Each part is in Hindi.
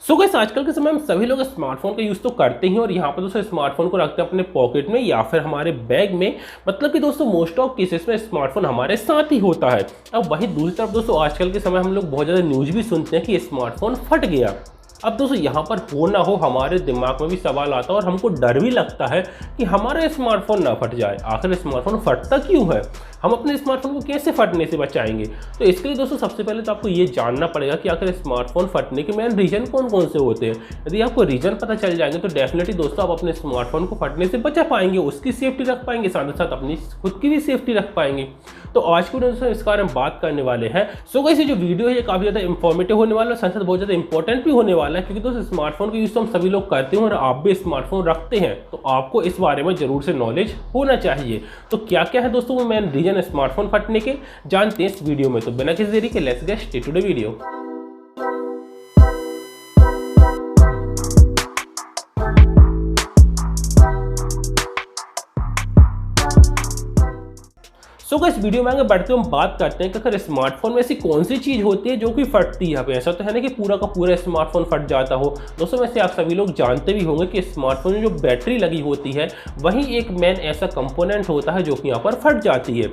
सो गाइस आजकल के समय में सभी लोग स्मार्टफोन का यूज़ तो करते हैं और यहाँ पर दोस्तों स्मार्टफोन को रखते हैं अपने पॉकेट में या फिर हमारे बैग में। मतलब कि दोस्तों मोस्ट ऑफ केसेस में स्मार्टफोन हमारे साथ ही होता है। अब वहीं दूसरी तरफ दोस्तों आजकल के समय हम लोग बहुत ज़्यादा न्यूज़ भी सुनते हैं कि स्मार्टफोन फट गया। अब दोस्तों यहाँ पर हो ना हो हमारे दिमाग में भी सवाल आता है और हमको डर भी लगता है कि हमारा स्मार्टफोन ना फट जाए। आखिर स्मार्टफोन फटता क्यों है, हम अपने स्मार्टफोन को कैसे फटने से बचाएंगे। तो इसके लिए दोस्तों सबसे पहले तो आपको ये जानना पड़ेगा कि आखिर स्मार्टफोन फटने के मेन रीजन कौन कौन से होते हैं। यदि आपको रीजन पता चल जाएंगे तो डेफिनेटली दोस्तों आप अपने स्मार्टफोन को फटने से बचा पाएंगे, उसकी सेफ्टी रख पाएंगे, साथ ही साथ अपनी खुद की भी सेफ्टी रख पाएंगे। तो आज की दोस्तों इस बारे में बात करने वाले हैं। सो गाइस ये जो वीडियो है ये काफ़ी ज़्यादा इंफॉर्मेटिव होने वाला है, साथ साथ बहुत ज़्यादा इंपॉर्टेंट भी होने वाला है, क्योंकि दोस्तों स्मार्टफोन का यूज़ तो हम सभी लोग करते हैं और आप भी स्मार्टफोन रखते हैं, तो आपको इस बारे में जरूर से नॉलेज होना चाहिए। तो क्या क्या है दोस्तों वो मेन रीजन स्मार्टफोन फटने के, जानते हैं इस वीडियो में। तो बिना किसी देरी के let's get started to the video. So guys video में आगे बढ़ते हुए हम बात करते हैं कि अगर स्मार्टफोन में ऐसी कौन सी चीज़ होती है जो कि फटती है। ऐसा तो है ना कि पूरा का पूरा स्मार्टफोन फट जाता हो। दोस्तों वैसे आप सभी लोग जानते भी होंगे कि स्मार्टफोन में जो बैटरी लगी होती है वही एक मेन ऐसा कंपोनेंट होता है जो कि यहाँ पर फट जाती है।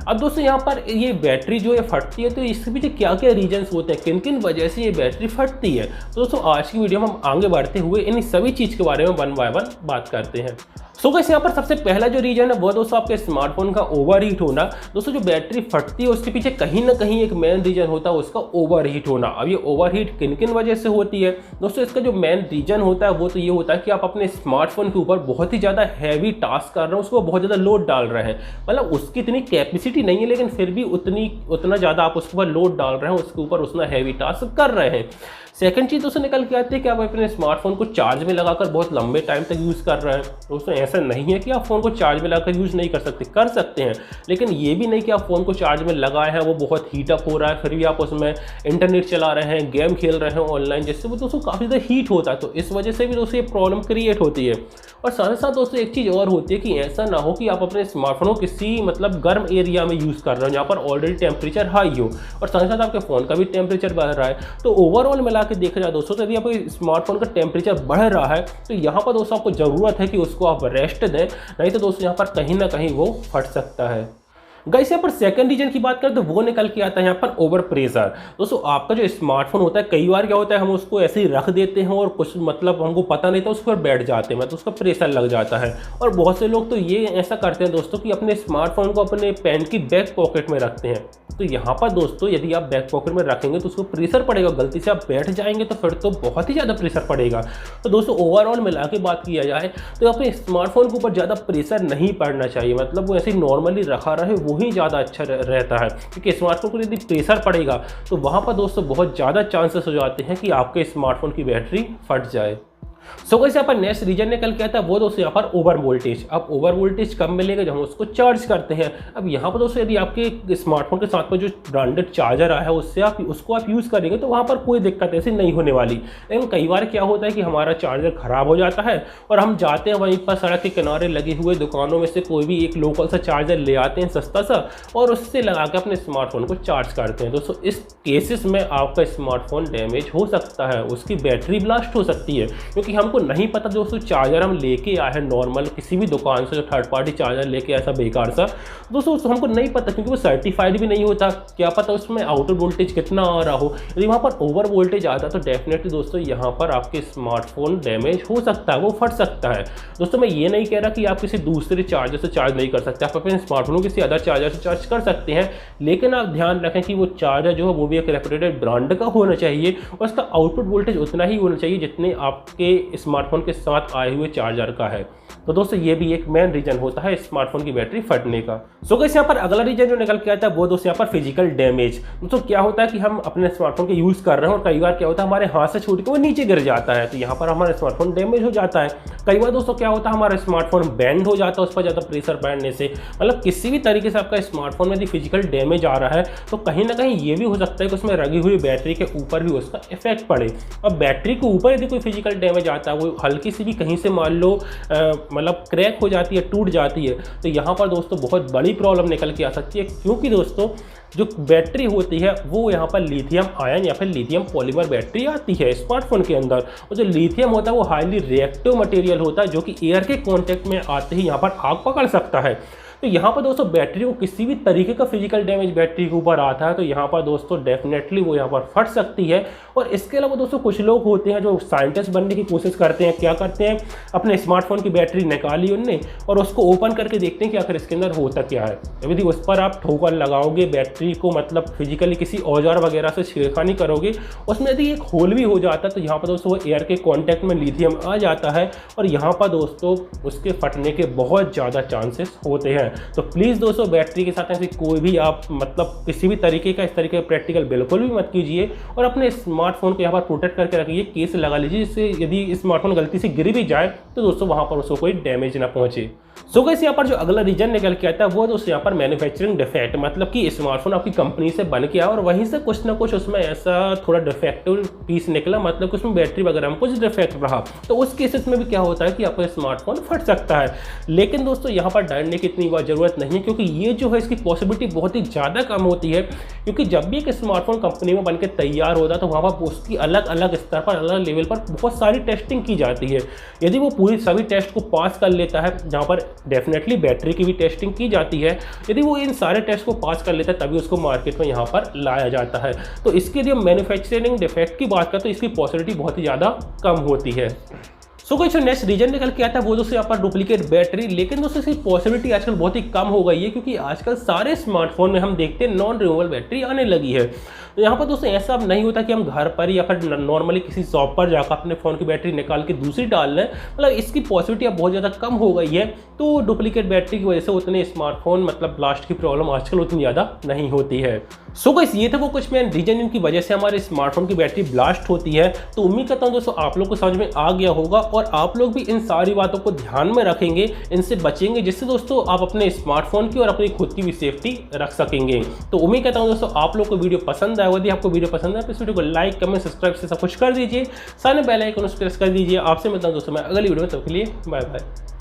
अब दोस्तों यहाँ पर ये बैटरी जो है फटती है तो इसके पीछे क्या क्या रीजन्स होते हैं, किन किन वजह से ये बैटरी फटती है। तो दोस्तों आज की वीडियो में हम आगे बढ़ते हुए इन सभी चीज़ के बारे में वन बाय वन बात करते हैं। सो गाइस यहाँ पर सबसे पहला जो रीजन है वो दोस्तों आपके स्मार्टफोन का ओवर हीट होना। दोस्तों जो बैटरी फटती है उसके पीछे कहीं ना कहीं एक मेन रीजन होता है उसका ओवर हीट होना। अब ये ओवर हीट किन किन वजह से होती है दोस्तों, इसका जो मेन रीजन होता है वो तो ये होता है कि आप अपने स्मार्टफोन के ऊपर बहुत ही ज़्यादा हैवी टास्क कर रहे हैं, उसको बहुत ज़्यादा लोड डाल रहे हैं। मतलब उसकी इतनी कैपेसिटी नहीं है लेकिन फिर भी उतना ज़्यादा आप उसके ऊपर लोड डाल रहे हैं, उसके ऊपर उतना हैवी टास्क कर रहे हैं। सेकंड चीज़ दोस्तों निकल के आती है कि आप अपने स्मार्टफोन को चार्ज में लगाकर बहुत लंबे टाइम तक यूज़ कर रहे हैं। दोस्तों ऐसा नहीं है कि आप फ़ोन को चार्ज में लगाकर यूज़ नहीं कर सकते हैं, लेकिन ये भी नहीं कि आप फ़ोन को चार्ज में लगाए हैं वो बहुत हीटअप हो रहा है फिर भी आप उसमें इंटरनेट चला रहे हैं, गेम खेल रहे हैं ऑनलाइन, जिससे वो दोस्तों काफ़ी ज़्यादा हीट होता है। तो इस वजह से भी दोस्तों ये प्रॉब्लम क्रिएट होती है। और साथ ही साथ दोस्तों एक चीज़ और होती है कि ऐसा ना हो कि आप अपने स्मार्टफोन को किसी मतलब गर्म एरिया में यूज़ कर रहे हो जहाँ पर ऑलरेडी टेम्परेचर हाई हो और साथ ही साथ आपके फ़ोन का भी टेम्परेचर बढ़ रहा है। तो ओवरऑल मिला के देखा जाए दोस्तों, यदि आपके स्मार्टफोन का टेम्परेचर बढ़ रहा है तो यहाँ पर दोस्तों आपको ज़रूरत है कि उसको आप रेस्ट दें, नहीं तो दोस्तों यहाँ पर कहीं ना कहीं वो फट सकता है। गाइस यहाँ पर सेकंड रीजन की बात करें तो वो निकल के आता है यहाँ पर ओवर प्रेशर। दोस्तों आपका जो स्मार्टफोन होता है कई बार क्या होता है हम उसको ऐसे ही रख देते हैं और कुछ मतलब हमको पता नहीं था उस पर बैठ जाते हैं तो उसका प्रेशर लग जाता है। और बहुत से लोग तो ये ऐसा करते हैं दोस्तों कि अपने स्मार्टफोन को अपने पैंट की बैक पॉकेट में रखते हैं। तो यहाँ पर दोस्तों यदि आप बैक पॉकेट में रखेंगे तो उसको प्रेशर पड़ेगा, गलती से आप बैठ जाएंगे तो फिर तो बहुत ही ज़्यादा प्रेशर पड़ेगा। तो दोस्तों ओवरऑल मिला के बात किया जाए तो अपने स्मार्टफोन के ऊपर ज़्यादा प्रेशर नहीं पड़ना चाहिए, मतलब वो ऐसे नॉर्मली रखा रहे वही ज़्यादा अच्छा रहता है। क्योंकि स्मार्टफोन को यदि प्रेशर पड़ेगा तो वहाँ पर दोस्तों बहुत ज़्यादा चांसेस हो जाते हैं कि आपके स्मार्टफोन की बैटरी फट जाए। सो गाइस यहाँ पर नेक्स्ट रीजन निकल के आता है वो दोस्तों यहाँ पर ओवर वोल्टेज। अब ओवर वोल्टेज कब मिलेगा जब हम उसको चार्ज करते हैं। अब यहाँ पर दोस्तों यदि आपके स्मार्टफोन के साथ में जो ब्रांडेड चार्जर आया है उसको आप यूज़ करेंगे तो वहाँ पर कोई दिक्कत ऐसी नहीं होने वाली। लेकिन कई बार क्या होता है कि हमारा चार्जर ख़राब हो जाता है और हम जाते हैं वहीं पर सड़क के किनारे लगे हुए दुकानों में से कोई भी एक लोकल सा चार्जर ले आते हैं सस्ता सा और उससे लगा के अपने स्मार्टफोन को चार्ज करते हैं। दोस्तों इस केसेस में आपका स्मार्टफोन डैमेज हो सकता है, उसकी बैटरी ब्लास्ट हो सकती है, क्योंकि हमको नहीं पता दोस्तों चार्जर हम लेके आए हैं नॉर्मल किसी भी दुकान से जो थर्ड पार्टी चार्जर लेके आया ऐसा बेकार सा दोस्तों हमको नहीं पता क्योंकि वो सर्टिफाइड भी नहीं होता, क्या पता उसमें आउटर वोल्टेज कितना आ रहा हो। यदि वहाँ पर ओवर वोल्टेज आता है तो डेफिनेटली दोस्तों यहाँ पर आपके स्मार्टफोन डैमेज हो सकता है, वो फट सकता है। दोस्तों मैं ये नहीं कह रहा कि आप किसी दूसरे चार्जर से चार्ज नहीं कर सकते, आप अपने स्मार्टफोन को किसी अदर चार्जर से चार्ज कर सकते हैं, लेकिन आप ध्यान रखें कि वो चार्जर जो है वो भी एक रेप्यूटेड ब्रांड का होना चाहिए और उसका आउटपुट वोल्टेज उतना ही होना चाहिए जितने आपके स्मार्टफोन के साथ आए हुए चार्जर का है। तो दोस्तों ये भी एक मेन रीजन होता है स्मार्टफोन की बैटरी फटने का। सो गाइस यहाँ पर अगला रीजन जो निकल के आता है वो दोस्तों यहाँ पर फिजिकल डैमेज। दोस्तों क्या होता है कि हम अपने स्मार्टफोन के यूज़ कर रहे हैं और कई बार क्या होता है हमारे हाथ से छूट के वो नीचे गिर जाता है, तो यहाँ पर हमारा स्मार्टफोन डैमेज हो जाता है। कई बार दोस्तों क्या होता है हमारा स्मार्टफोन बैंड हो जाता है उस पर ज़्यादा प्रेशर पड़ने से, मतलब किसी भी तरीके से आपका स्मार्टफोन में यदि फिजिकल डैमेज आ रहा है तो कहीं ना कहीं ये भी हो सकता है कि उसमें लगी हुई बैटरी के ऊपर भी उसका इफेक्ट पड़े। और बैटरी के ऊपर यदि कोई फिजिकल डैमेज जाता है, वो हल्की सी भी कहीं से मान लो मतलब क्रैक हो जाती है, टूट जाती है, तो यहाँ पर दोस्तों बहुत बड़ी प्रॉब्लम निकल के आ सकती है। क्योंकि दोस्तों जो बैटरी होती है वो यहाँ पर लिथियम आयन या फिर लिथियम पॉलीमर बैटरी आती है स्मार्टफोन के अंदर, और जो लिथियम होता है वो हाईली रिएक्टिव मटेरियल होता है जो कि एयर के कांटेक्ट में आते ही यहाँ पर आग पकड़ सकता है। तो यहाँ पर दोस्तों बैटरी को किसी भी तरीके का फिजिकल डैमेज बैटरी के ऊपर आता है तो यहाँ पर दोस्तों डेफिनेटली वो यहाँ पर फट सकती है। और इसके अलावा दोस्तों कुछ लोग होते हैं जो साइंटिस्ट बनने की कोशिश करते हैं, क्या करते हैं, अपने स्मार्टफोन की बैटरी निकाली उनने और उसको ओपन करके देखते हैं कि आखिर इसके अंदर होता क्या है। यदि उस पर आप ठोकर लगाओगे बैटरी को, मतलब फिजिकली किसी औजार वगैरह से छेड़खानी करोगे, उसमें यदि एक होल भी हो जाता है तो यहाँ पर दोस्तों वो एयर के कॉन्टैक्ट में लिथियम आ जाता है और यहाँ पर दोस्तों उसके फटने के बहुत ज़्यादा चांसेस होते हैं। तो प्लीज़ दोस्तों बैटरी के साथ ऐसी कोई भी आप मतलब किसी भी तरीके का इस तरीके का प्रैक्टिकल बिल्कुल भी मत कीजिए और अपने स्मार्टफोन को यहाँ पर प्रोटेक्ट करके रखिए, केस लगा लीजिए, जिससे यदि स्मार्टफोन गलती से गिर भी जाए तो दोस्तों वहाँ पर उसको कोई डैमेज ना पहुँचे। सो गाइस यहाँ पर जो अगला रीजन निकल के आता है वो दोस्तों यहाँ पर मैन्युफैक्चरिंग डिफेक्ट, मतलब कि स्मार्टफोन आपकी कंपनी से बन के आया और वहीं से कुछ ना कुछ उसमें ऐसा थोड़ा डिफेक्टिव पीस निकला, मतलब कि उसमें बैटरी वगैरह में कुछ डिफेक्ट रहा, तो उस केसेस में भी क्या होता है कि आपका स्मार्टफोन फट सकता है। लेकिन दोस्तों यहाँ पर डरने की इतनी जरूरत नहीं है, क्योंकि ये जो है इसकी पॉसिबिलिटी बहुत ही ज़्यादा कम होती है। क्योंकि जब भी एक स्मार्टफोन कंपनी में बनकर तैयार होता है तो वहाँ पर उसकी अलग अलग स्तर पर, अलग लेवल पर बहुत सारी टेस्टिंग की जाती है। यदि वो पूरी सभी टेस्ट को पास कर लेता है, जहाँ पर डेफिनेटली बैटरी की भी टेस्टिंग की जाती है, यदि वो इन सारे टेस्ट को पास कर लेता है तभी उसको मार्केट में यहाँ पर लाया जाता है। तो इसके यदि हम मैन्युफैक्चरिंग डिफेक्ट की बात करें तो इसकी पॉसिबिलिटी बहुत ही ज़्यादा कम होती है। सो कोई जो नेक्स्ट रीजन निकल के आता है वो दोस्तों यहाँ पर डुप्लीकेट बैटरी, लेकिन दोस्तों इसकी पॉसिबिलिटी आजकल बहुत ही कम हो गई है, क्योंकि आजकल सारे स्मार्टफोन में हम देखते हैं नॉन रिमूवेबल बैटरी आने लगी है। तो यहाँ पर दोस्तों ऐसा अब नहीं होता कि हम घर पर या फिर नॉर्मली किसी शॉप पर जाकर अपने फ़ोन की बैटरी निकाल के दूसरी डाल लें, मतलब इसकी पॉसिबिलिटी अब बहुत ज़्यादा कम हो गई है। तो डुप्लीकेट बैटरी की वजह से उतने स्मार्टफोन मतलब ब्लास्ट की प्रॉब्लम आजकल उतनी ज़्यादा नहीं होती है। सो गाइस ये थे वो कुछ मेन रीजन जिनकी वजह से हमारे स्मार्टफोन की बैटरी ब्लास्ट होती है। तो उम्मीद करता हूँ दोस्तों आप लोग को समझ में आ गया होगा और आप लोग भी इन सारी बातों को ध्यान में रखेंगे, इनसे बचेंगे, जिससे दोस्तों आप अपने स्मार्टफोन की और अपनी खुद की भी सेफ्टी रख सकेंगे। तो उम्मीद करता हूँ दोस्तों आप लोग को वीडियो पसंद आया। यदि आपको वीडियो पसंद है तो इस वीडियो को लाइक, कमेंट, सब्सक्राइब से सब कुछ कर दीजिए, सारे बेल आइकन प्रेस कर दीजिए। आपसे मिलता हूँ दोस्तों मैं अगली वीडियो में, तब के लिए बाय बाय।